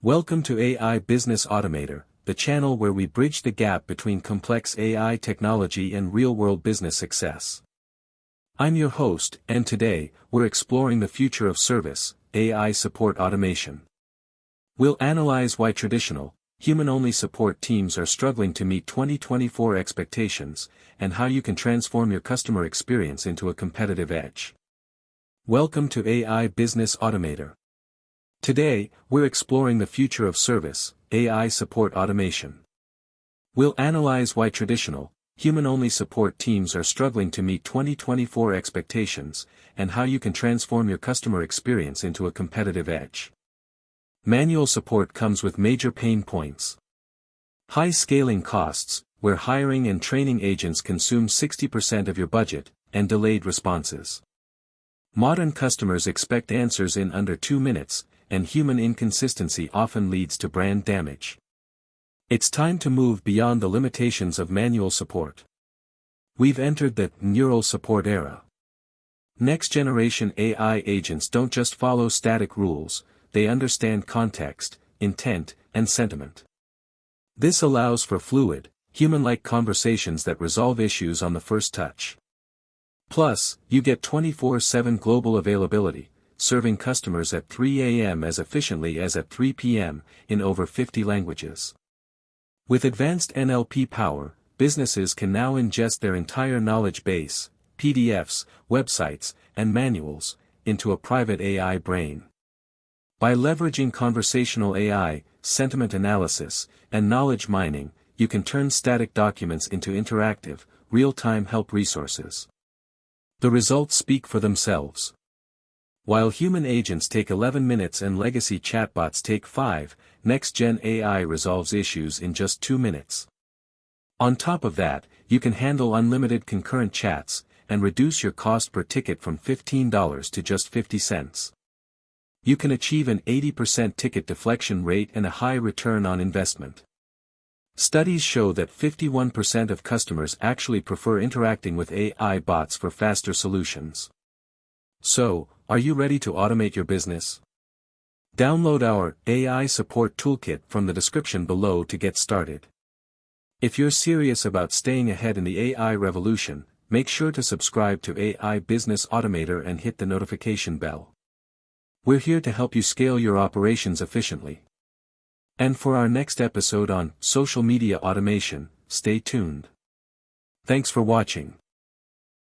Welcome to AI Business Automator, the channel where we bridge the gap between complex AI technology and real-world business success. I'm your host, and today, we're exploring the future of service, AI support automation. We'll analyze why traditional, human-only support teams are struggling to meet 2024 expectations, and how you can transform your customer experience into a competitive edge. Welcome to AI Business Automator. Today, we're exploring the future of service, AI support automation. We'll analyze why traditional, human-only support teams are struggling to meet 2024 expectations, and how you can transform your customer experience into a competitive edge. Manual support comes with major pain points. High scaling costs, where hiring and training agents consume 60% of your budget, and delayed responses. Modern customers expect answers in under 2 minutes, and human inconsistency often leads to brand damage. It's time to move beyond the limitations of manual support. We've entered the neural support era. Next-generation AI agents don't just follow static rules, they understand context, intent, and sentiment. This allows for fluid, human-like conversations that resolve issues on the first touch. Plus, you get 24/7 global availability, serving customers at 3 a.m. as efficiently as at 3 p.m., in over 50 languages. With advanced NLP power, businesses can now ingest their entire knowledge base, PDFs, websites, and manuals, into a private AI brain. By leveraging conversational AI, sentiment analysis, and knowledge mining, you can turn static documents into interactive, real-time help resources. The results speak for themselves. While human agents take 11 minutes and legacy chatbots take 5, next-gen AI resolves issues in just 2 minutes. On top of that, you can handle unlimited concurrent chats, and reduce your cost per ticket from $15 to just 50 cents. You can achieve an 80% ticket deflection rate and a high return on investment. Studies show that 51% of customers actually prefer interacting with AI bots for faster solutions. So, are you ready to automate your business? Download our AI Support Toolkit from the description below to get started. If you're serious about staying ahead in the AI revolution, make sure to subscribe to AI Business Automator and hit the notification bell. We're here to help you scale your operations efficiently. And for our next episode on social media automation, stay tuned. Thanks for watching.